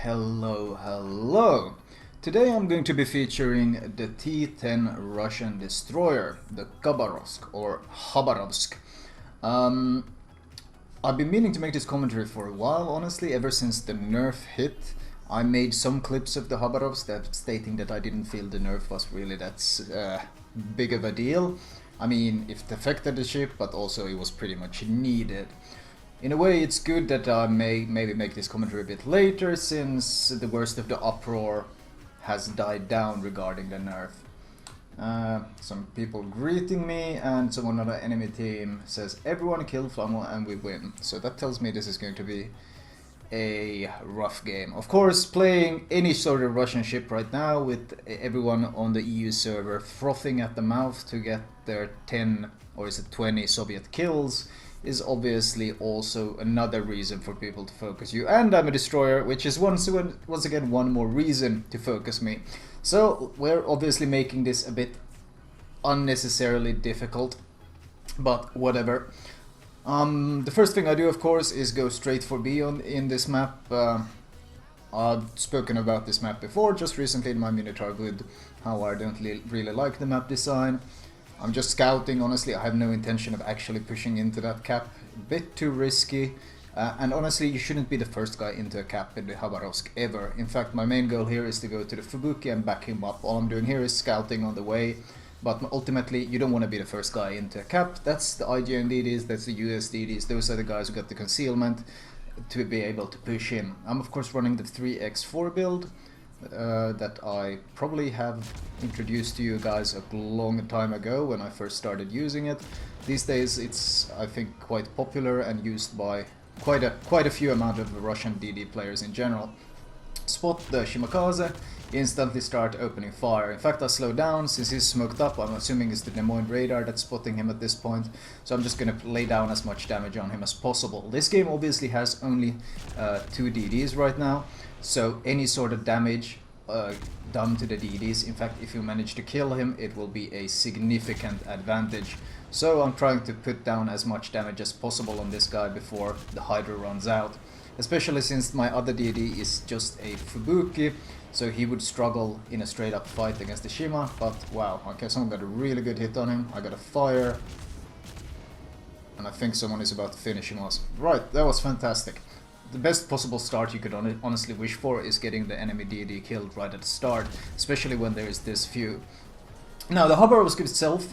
Hello. Today I'm going to be featuring the T-10 Russian destroyer, the Khabarovsk or Khabarovsk. I've been meaning to make this commentary for a while, honestly, ever since the nerf hit. I made some clips of the Khabarovsk stating that I didn't feel the nerf was really that big of a deal. I mean, it affected the ship, but also it was pretty much needed. In a way, it's good that I may maybe make this commentary a bit later, since the worst of the uproar has died down regarding the nerf. Some people greeting me, and someone on the enemy team says, "Everyone kill Flamu and we win." So that tells me this is going to be a rough game. Of course, playing any sort of Russian ship right now with everyone on the EU server frothing at the mouth to get their 10 or is it 20 Soviet kills is obviously also another reason for people to focus you. And I'm a destroyer, which is once again one more reason to focus me. So we're obviously making this a bit unnecessarily difficult, but whatever. The first thing I do, of course, is go straight for B in this map. I've spoken about this map before, just recently in my Minotaur Wood, how I don't really like the map design. I'm just scouting, honestly. I have no intention of actually pushing into that cap. A bit too risky. And honestly, you shouldn't be the first guy into a cap in the Khabarovsk ever. In fact, my main goal here is to go to the Fubuki and back him up. All I'm doing here is scouting on the way. But ultimately, you don't want to be the first guy into a cap. That's the IGN DDs, that's the US DDs. Those are the guys who got the concealment to be able to push in. I'm of course running the 3x4 build. That I probably have introduced to you guys a long time ago when I first started using it. These days it's, I think, quite popular and used by quite a few amount of Russian DD players in general. Spot the Shimakaze, instantly start opening fire. In fact, I slow down since he's smoked up. I'm assuming it's the Des Moines radar that's spotting him at this point, so I'm just gonna lay down as much damage on him as possible. This game obviously has only 2 DDs right now, so any sort of damage done to the DDs, in fact if you manage to kill him, it will be a significant advantage. So I'm trying to put down as much damage as possible on this guy before the Hydra runs out. Especially since my other DD is just a Fubuki, so he would struggle in a straight up fight against the Shima, but wow, okay, someone got a really good hit on him. I got a fire, and I think someone is about to finish him off. Right, that was fantastic. The best possible start you could honestly wish for is getting the enemy DD killed right at the start, especially when there is this few. Now the Khabarovsk itself,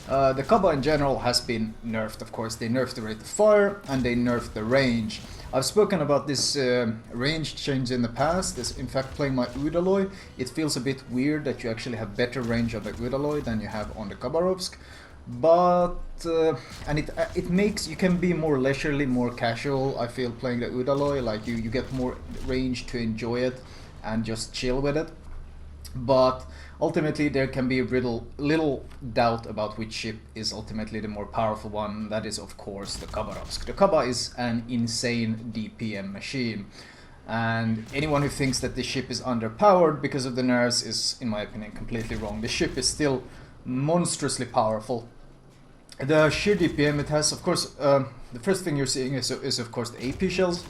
the Kaba in general has been nerfed, of course. They nerfed the rate of fire and they nerfed the range. I've spoken about this range change in the past. In fact, playing my Udaloy, it feels a bit weird that you actually have better range on the Udaloy than you have on the Khabarovsk. But and it makes you can be more leisurely, more casual. I feel playing the Udaloy, like you get more range to enjoy it and just chill with it. But ultimately there can be little doubt about which ship is ultimately the more powerful one. That is of course the Khabarovsk. The Kaba is an insane DPM machine, and anyone who thinks that the ship is underpowered because of the nerfs is, in my opinion, completely wrong. The ship is still monstrously powerful. The sheer DPM it has, of course, the first thing you're seeing is of course the AP shells.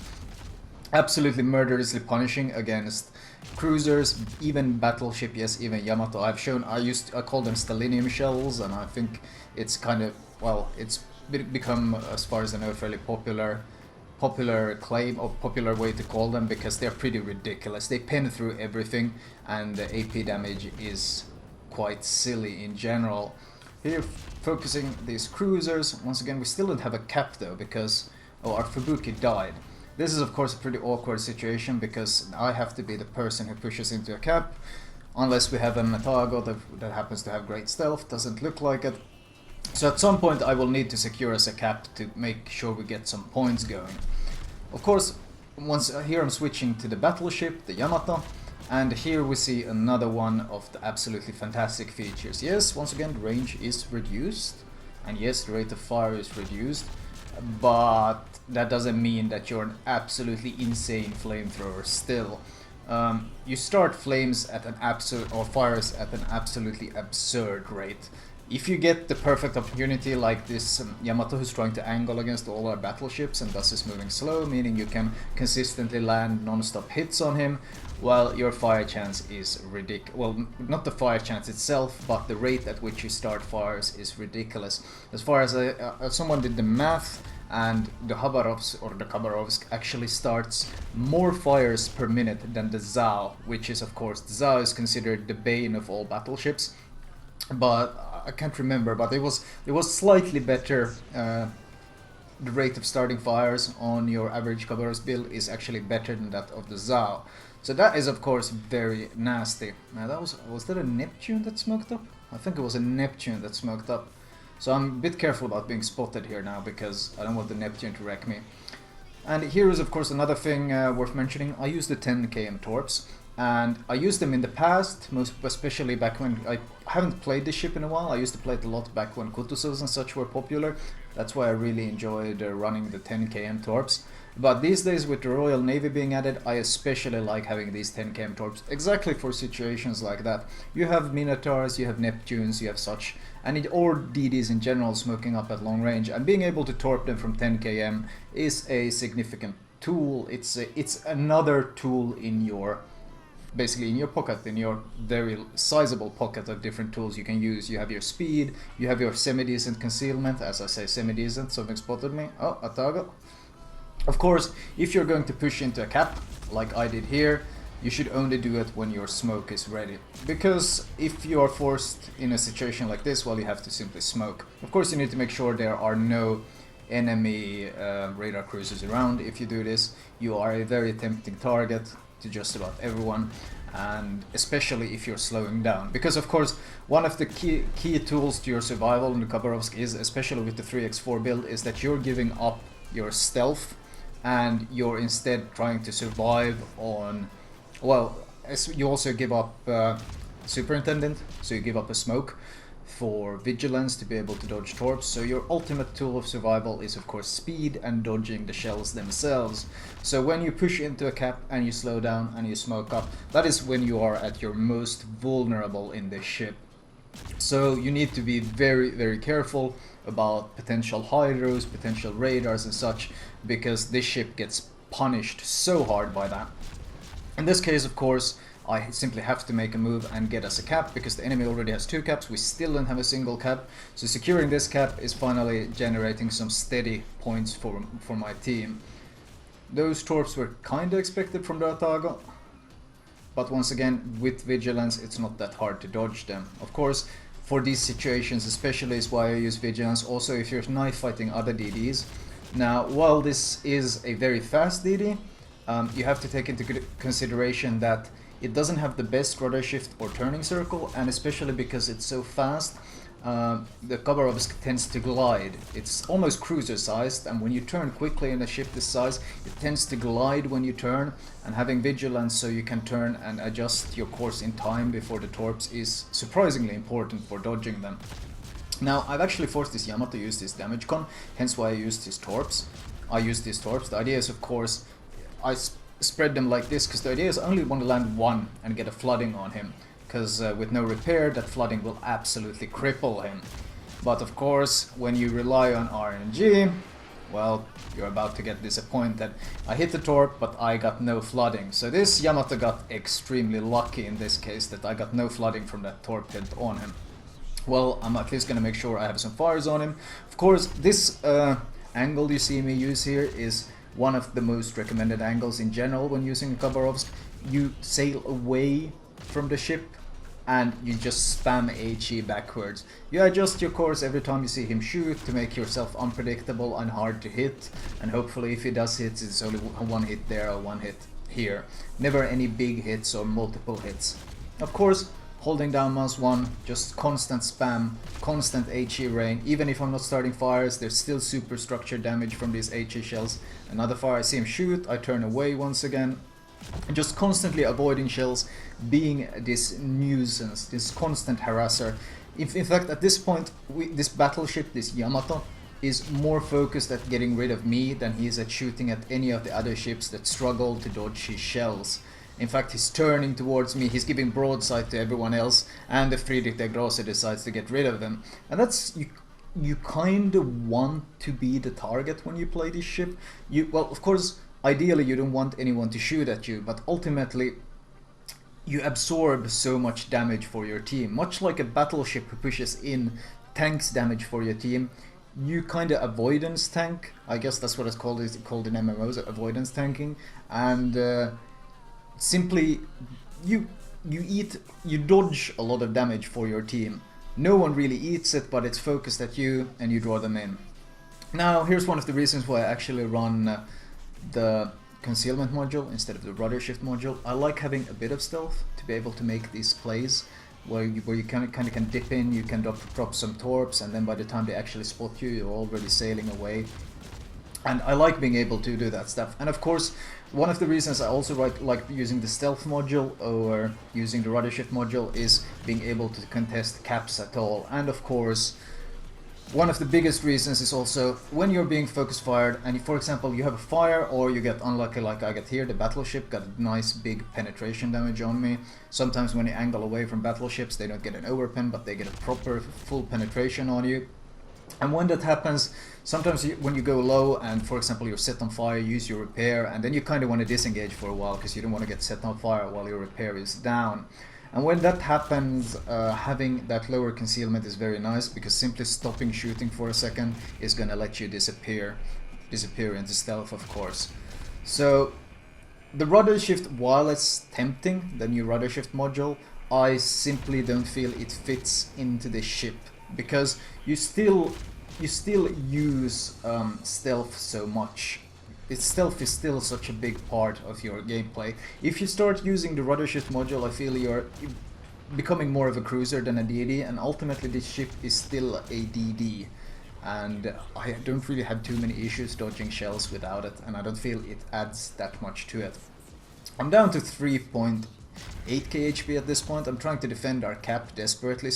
Absolutely murderously punishing against cruisers, even battleship, yes, even Yamato. I call them Stalinium shells, and I think it's kind of, well, it's become, as far as I know, a fairly popular claim or popular way to call them, because they're pretty ridiculous. They pen through everything, and the AP damage is quite silly in general. Here, focusing these cruisers. Once again, we still don't have a cap though, because our Fubuki died. This is of course a pretty awkward situation, because I have to be the person who pushes into a cap, unless we have a Matago that happens to have great stealth. Doesn't look like it. So at some point I will need to secure us a cap to make sure we get some points going. Of course, here I'm switching to the battleship, the Yamato. And here we see another one of the absolutely fantastic features. Yes, once again, the range is reduced, and yes, the rate of fire is reduced, but that doesn't mean that you're an absolutely insane flamethrower still. You start flames at an absolute, or fires at an absolutely absurd rate. if you get the perfect opportunity like this Yamato who's trying to angle against all our battleships and thus is moving slow, meaning you can consistently land non-stop hits on him, well, your fire chance is ridiculous. Well, not the fire chance itself, but the rate at which you start fires is ridiculous. As far as someone did the math, and the Khabarovsk actually starts more fires per minute than the Zao, which is, of course, the Zao is considered the bane of all battleships, but I can't remember, but it was slightly better. The rate of starting fires on your average Khabarovsk build is actually better than that of the Zao. So that is, of course, very nasty. Now that was that a Neptune that smoked up? I think it was a Neptune that smoked up. So I'm a bit careful about being spotted here now because I don't want the Neptune to wreck me. And here is, of course, another thing worth mentioning. I use the 10 km torps, and I used them in the past, most especially back when I haven't played this ship in a while. I used to play it a lot back when Kutuzovs and such were popular. That's why I really enjoyed running the 10 km torps. But these days, with the Royal Navy being added, I especially like having these 10 km torps exactly for situations like that. You have Minotaurs, you have Neptunes, you have such, or DDs in general smoking up at long range, and being able to torp them from 10 km is a significant tool. It's another tool in your, basically in your pocket, in your very sizable pocket of different tools you can use. You have your speed, you have your semi-decent concealment. As I say, semi-decent, something spotted me. Oh, Atago. Of course, if you're going to push into a cap, like I did here, you should only do it when your smoke is ready. Because if you are forced in a situation like this, well, you have to simply smoke. Of course, you need to make sure there are no enemy radar cruisers around. If you do this, you are a very tempting target to just about everyone, and especially if you're slowing down. Because, of course, one of the key tools to your survival in the Khabarovsk is, especially with the 3x4 build, is that you're giving up your stealth and you're instead trying to survive on, well, you also give up Superintendent, so you give up a smoke for vigilance to be able to dodge torps. So your ultimate tool of survival is, of course, speed and dodging the shells themselves. So when you push into a cap and you slow down and you smoke up, that is when you are at your most vulnerable in this ship. So you need to be very, very careful about potential hydros, potential radars and such, because this ship gets punished so hard by that. In this case, of course, I simply have to make a move and get us a cap, because the enemy already has 2 caps, we still don't have a single cap. So securing this cap is finally generating some steady points for my team. Those torps were kinda expected from the Atago, but once again, with vigilance, it's not that hard to dodge them. Of course, for these situations especially is why I use vigilance. Also, if you're knife fighting other DDs. Now, while this is a very fast DD, you have to take into consideration that it doesn't have the best rudder shift or turning circle, and especially because it's so fast, the Khabarovsk tends to glide. It's almost cruiser sized, and when you turn quickly in a ship this size, it tends to glide when you turn, and having vigilance so you can turn and adjust your course in time before the torps is surprisingly important for dodging them. Now, I've actually forced this Yamato to use this damage con, hence why I used his torps. The idea is, of course, I spread them like this, because the idea is I only want to land one and get a flooding on him, because with no repair, that flooding will absolutely cripple him. But of course, when you rely on RNG, well, you're about to get disappointed. I hit the torp, but I got no flooding. So this Yamato got extremely lucky in this case, that I got no flooding from that torp hit on him. Well, I'm at least gonna make sure I have some fires on him. Of course, this angle you see me use here is one of the most recommended angles in general when using Khabarovsk. You sail away from the ship and you just spam HE backwards. You adjust your course every time you see him shoot to make yourself unpredictable and hard to hit, and hopefully if he does hit, it's only one hit there or one hit here. Never any big hits or multiple hits. Of course, holding down mouse 1, just constant spam, constant HE rain. Even if I'm not starting fires, there's still superstructure damage from these HE shells. Another fire, I see him shoot, I turn away once again. And just constantly avoiding shells, being this nuisance, this constant harasser. In fact, at this point, this battleship, this Yamato, is more focused at getting rid of me than he is at shooting at any of the other ships that struggle to dodge his shells. In fact, he's turning towards me, he's giving broadside to everyone else, and the Friedrich der Grosse decides to get rid of him. And that's, you kind of want to be the target when you play this ship. Well, of course, ideally you don't want anyone to shoot at you, but ultimately you absorb so much damage for your team. Much like a battleship who pushes in tanks damage for your team, you kind of avoidance tank. I guess that's what it's called. It's called in MMOs, avoidance tanking. And simply, you dodge a lot of damage for your team. No one really eats it, but it's focused at you, and you draw them in. Now, here's one of the reasons why I actually run the concealment module instead of the rudder shift module. I like having a bit of stealth to be able to make these plays where you kind of can dip in, you can drop some torps, and then by the time they actually spot you, you're already sailing away. And I like being able to do that stuff. And of course, one of the reasons I also like using the stealth module or using the rudder shift module is being able to contest caps at all. And of course, one of the biggest reasons is also when you're being focus fired and for example you have a fire or you get unlucky like I get here, the battleship got a nice big penetration damage on me. Sometimes when you angle away from battleships they don't get an overpen, but they get a proper full penetration on you. And when that happens, sometimes when you go low and for example you're set on fire, use your repair, and then you kind of want to disengage for a while because you don't want to get set on fire while your repair is down. And when that happens, having that lower concealment is very nice, because simply stopping shooting for a second is going to let you disappear into stealth, of course. So the rudder shift, while it's tempting, the new rudder shift module, I simply don't feel it fits into the ship, because you still use stealth so much. Stealth is still such a big part of your gameplay. If you start using the rudder shift module, I feel you're becoming more of a cruiser than a DD, and ultimately this ship is still a DD. And I don't really have too many issues dodging shells without it, and I don't feel it adds that much to it. I'm down to 3.8k HP at this point. I'm trying to defend our cap desperately,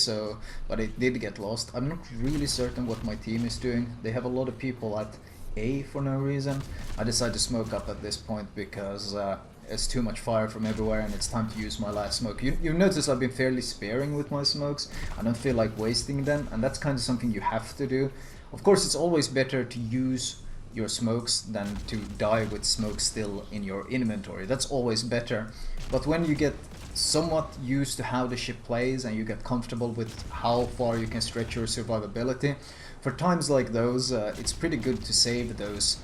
but it did get lost. I'm not really certain what my team is doing. They have a lot of people at A for no reason. I decided to smoke up at this point because it's too much fire from everywhere and it's time to use my last smoke. You've noticed I've been fairly sparing with my smokes. I don't feel like wasting them, and that's kind of something you have to do. Of course, it's always better to use your smokes than to die with smoke still in your inventory. That's always better. But when you get somewhat used to how the ship plays and you get comfortable with how far you can stretch your survivability, for times like those, it's pretty good to save those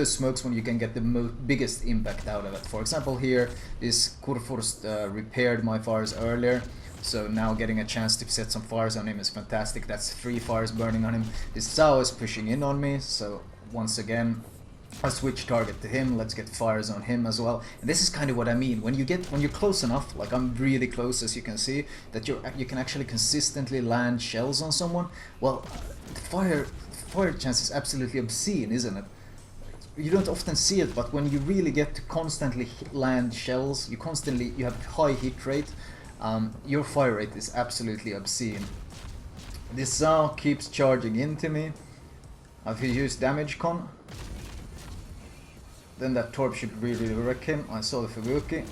smokes when you can get the biggest impact out of it. For example, here, this Kurfürst repaired my fires earlier, so now getting a chance to set some fires on him is fantastic. That's 3 fires burning on him. This Zhao is pushing in on me, so once again, I switch target to him. Let's get fires on him as well. And this is kind of what I mean. When you're close enough, like I'm really close, as you can see, that you can actually consistently land shells on someone. Well, the fire chance is absolutely obscene, isn't it? You don't often see it, but when you really get to constantly land shells, you have high hit rate. Your fire rate is absolutely obscene. This Zhao keeps charging into me. If you use damage con, then that torp should really wreck him. I saw the Fubuki.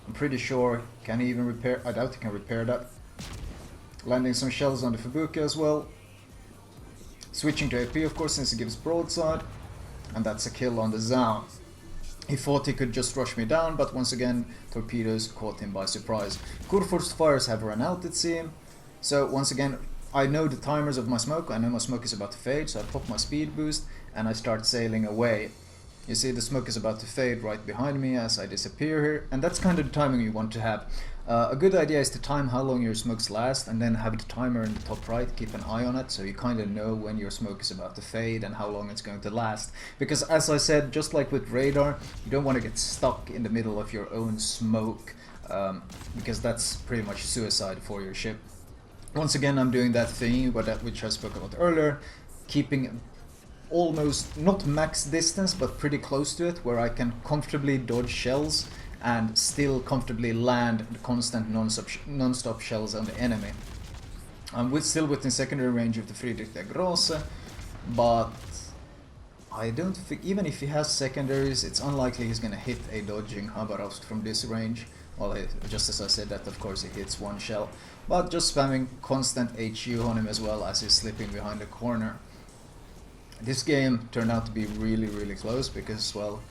I'm pretty sure, can he even repair? I doubt he can repair that. Landing some shells on the Fubuki as well. Switching to AP, of course, since it gives broadside. And that's a kill on the Zhao. He thought he could just rush me down, but once again, torpedoes caught him by surprise. Kurfürst's fires have run out, it seems. So once again, I know the timers of my smoke. I know my smoke is about to fade, so I pop my speed boost and I start sailing away. You see the smoke is about to fade right behind me as I disappear here, and that's kind of the timing you want to have. A good idea is to time how long your smokes last, and then have the timer in the top right, keep an eye on it, so you kind of know when your smoke is about to fade and how long it's going to last. Because as I said, just like with radar, you don't want to get stuck in the middle of your own smoke, because that's pretty much suicide for your ship. Once again, I'm doing that thing which I spoke about earlier, keeping almost not max distance but pretty close to it, where I can comfortably dodge shells and still comfortably land the constant non-stop shells on the enemy. I'm still within secondary range of the Friedrich der Grosse, but I don't think, even if he has secondaries, it's unlikely he's gonna hit a dodging Khabarovsk from this range. Well, just as I said that, of course, he hits one shell. But just spamming constant HU on him as well as he's slipping behind the corner. This game turned out to be really, really close because, well,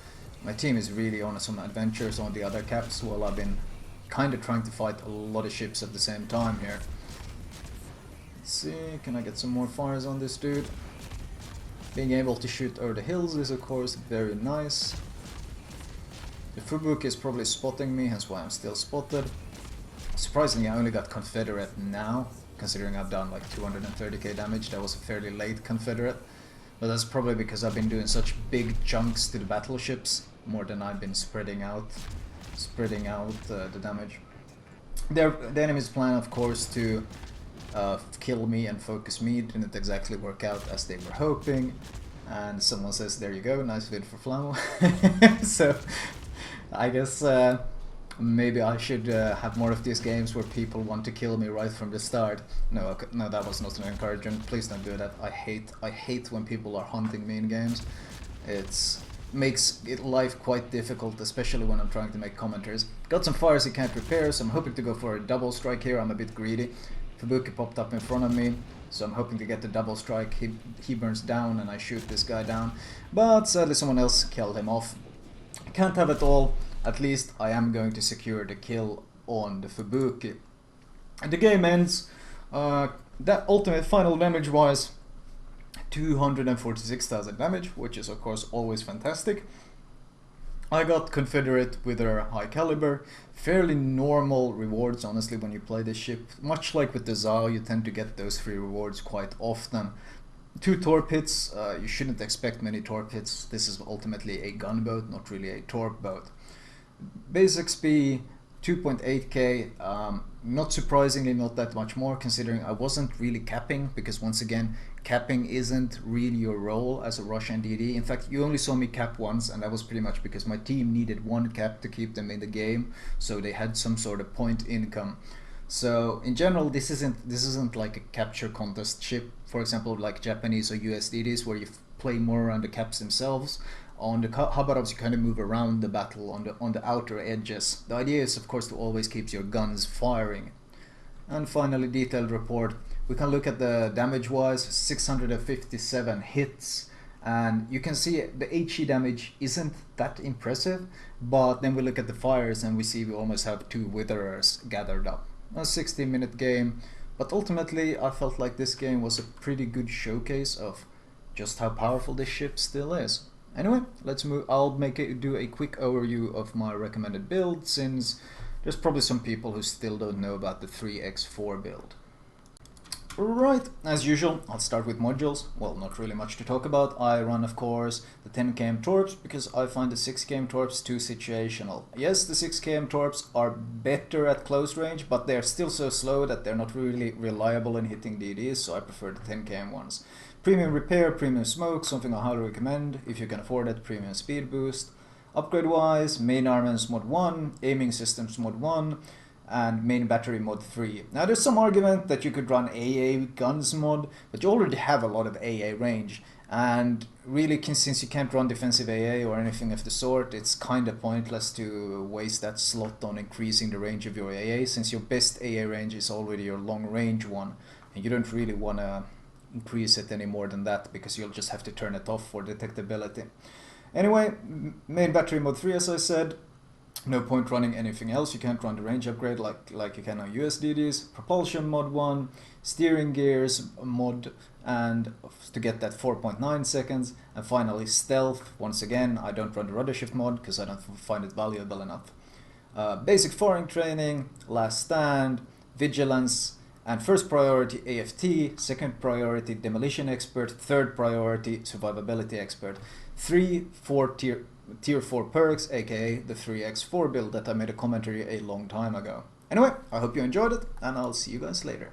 my team is really on some adventures on the other caps while I've been kind of trying to fight a lot of ships at the same time here. Let's see, can I get some more fires on this dude? Being able to shoot over the hills is of course very nice. The Fubuk is probably spotting me, hence why I'm still spotted. Surprisingly, I only got Confederate now, considering I've done like 230k damage. That was a fairly late Confederate. But that's probably because I've been doing such big chunks to the battleships, more than I've been spreading out the damage. The enemy's plan, of course, to kill me and focus me didn't exactly work out as they were hoping. And someone says, there you go, nice vid for Flamu. So, I guess maybe I should have more of these games where people want to kill me right from the start. No, that was not an encouragement. Please don't do that. I hate when people are hunting me in games. It makes life quite difficult, especially when I'm trying to make commentaries. Got some fires he can't repair, so I'm hoping to go for a double strike here. I'm a bit greedy. Fubuki popped up in front of me, so I'm hoping to get the double strike. He burns down and I shoot this guy down. But sadly someone else killed him off. Can't have it all. At least I am going to secure the kill on the Fubuki. And the game ends. That ultimate final damage wise, 246,000 damage, which is of course always fantastic. I got Confederate with their high caliber, fairly normal rewards honestly when you play this ship. Much like with the Zao, you tend to get those free rewards quite often. 2 torpedoes, you shouldn't expect many torpedoes. This is ultimately a gunboat, not really a torp boat. Base XP 2.8k, not surprisingly not that much more considering I wasn't really capping, because once again capping isn't really your role as a Russian DD. In fact, you only saw me cap once, and that was pretty much because my team needed 1 cap to keep them in the game, so they had some sort of point income. So in general, this isn't like a capture contest ship, for example, like Japanese or US DDs where you play more around the caps themselves. On the Khabarovsk, you kind of move around the battle on the outer edges. The idea is, of course, to always keep your guns firing. And finally, detailed report. We can look at the damage-wise, 657 hits. And you can see the HE damage isn't that impressive, but then we look at the fires and we see we almost have 2 Witherers gathered up. A 16-minute game, but ultimately I felt like this game was a pretty good showcase of just how powerful this ship still is. Anyway, let's move. I'll do a quick overview of my recommended build, since there's probably some people who still don't know about the 3x4 build. Right, as usual, I'll start with modules. Well, not really much to talk about. I run, of course, the 10km torps because I find the 6km torps too situational. Yes, the 6km torps are better at close range, but they're still so slow that they're not really reliable in hitting DDs, so I prefer the 10km ones. Premium repair, premium smoke, something I highly recommend if you can afford it. Premium speed boost. Upgrade wise, main armaments mod 1, aiming systems mod 1, and main battery mod 3. Now there's some argument that you could run AA guns mod, but you already have a lot of AA range, and really since you can't run defensive AA or anything of the sort, it's kind of pointless to waste that slot on increasing the range of your AA, since your best AA range is already your long range one, and you don't really want to increase it any more than that because you'll just have to turn it off for detectability. Anyway, main battery mod 3, as I said. No point running anything else. You can't run the range upgrade like you can on USDDs. Propulsion mod 1, steering gears mod, and to get that 4.9 seconds. And finally stealth. Once again, I don't run the rudder shift mod because I don't find it valuable enough. Basic firing training, last stand, vigilance, and first priority AFT, second priority demolition expert, third priority survivability expert. 4 tier 4 perks, aka the 3x4 build that I made a commentary a long time ago. Anyway, I hope you enjoyed it, and I'll see you guys later.